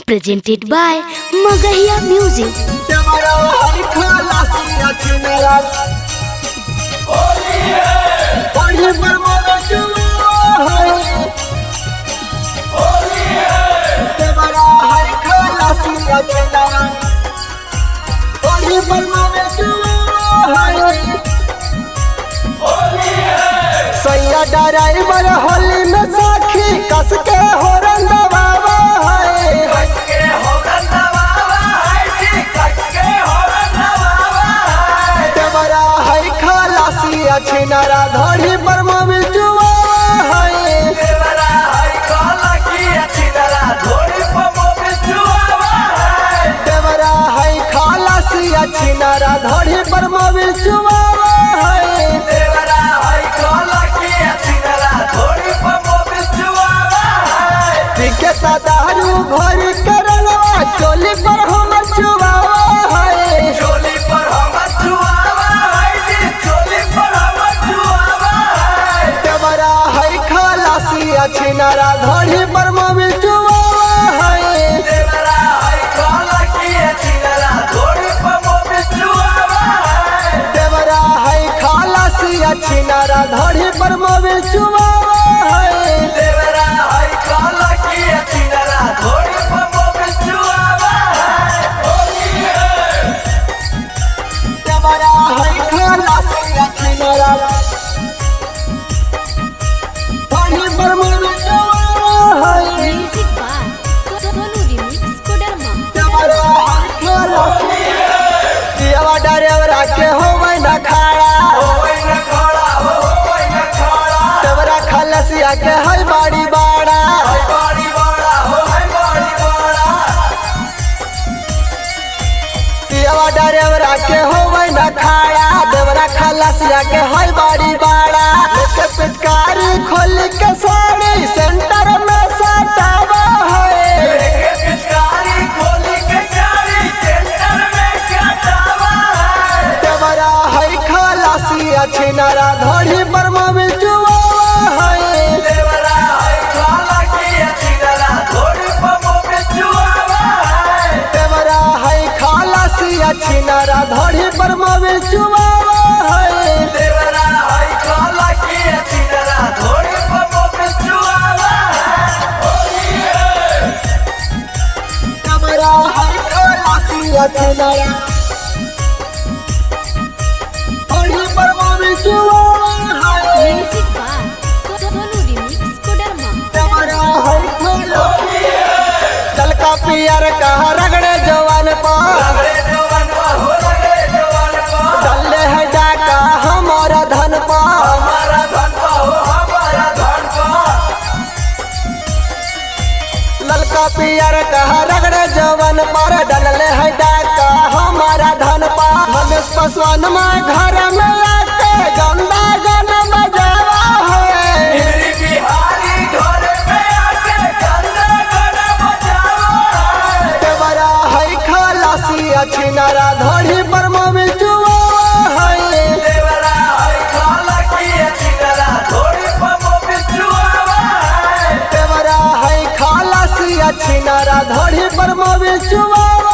presented by Magahiya Music. सैया driver Holi में साखी कस के होरन दबावा है देवरा है खलासी अछिनारा धोड़ी पर मोबिल चुआ है देवरा है खलासी अछिनारा धोड़ी पर मोबिल चुआ है देवरा है खलासी अछिनारा धोड़ी पर मोबिल चुआ है देवरा है खलासी अछिनारा धोड़ी पर मोबिल चुआ है टिकता दारू घोरी करलवा चोली पर हम चुआवा है चोली पर हम चुआवा है चोली पर हम चुआवा है देवरा है खलासी अछिनारा धोड़ी पर मोबिल चुआवा है देवरा है खलासी अछिनारा धोड़ी पर मोबिल चुआवा है देवरा है खलासी अछिनारा धोड़ी पर मोबिल चुआवा है देवरा है खलासी अछिनारा धोड़ी पर मोबिल चुआवा है देवरा है खलासी अछिनारा धोड़ी पर मोबिल चुआवा है Music by Sonu Remix Kodarma. देवरा है खलासी दियावा डरेवरा के होवे न खाड़ा देवरा खलसिया के है बाड़ी बाड़ा दियावा डरेवरा के होवे न खाड़ा देवरा खलसिया के है बाड़ी बाड़ा लेके पिचकारी खोल के साड़ी सेंटर में सटावा है लेके पिचकारी खोल के साड़ी सेंटर में सटावा है देवरा है खलासी अछिनारा धोड़ी पर मोबिल चुआवा है देवरा है खलासी अछिनारा धोड़ी पर मोबिल चुआवा है देवरा है खलासी अछिनारा धोड़ी पर मोबिल चुआवा है देवरा है खलासी अछिनारा धोड़ी पर मोबिल चुआवा है देवरा है खलासी अछिनारा धोड़ी पर मोबिल चुआवा है Music by Sonu Remix Kodarma. देवरा है खलासी ललका पियर का रगड़े जवान पर डले है डाका हमारा धन पर ललका पियर का रगड़े जवान पर डले है डाका हमारा धन पर धनेश पासवान में घर में आके गंदा गाना बजावा है देवरा है खलासी अछिनारा धोड़ी पर मोबिल चुआवा है देवरा है खलासी अछिनारा धोड़ी पर मोबिल चुआवा है देवरा है खलासी अछिनारा धोड़ी पर मोबिल चुआवा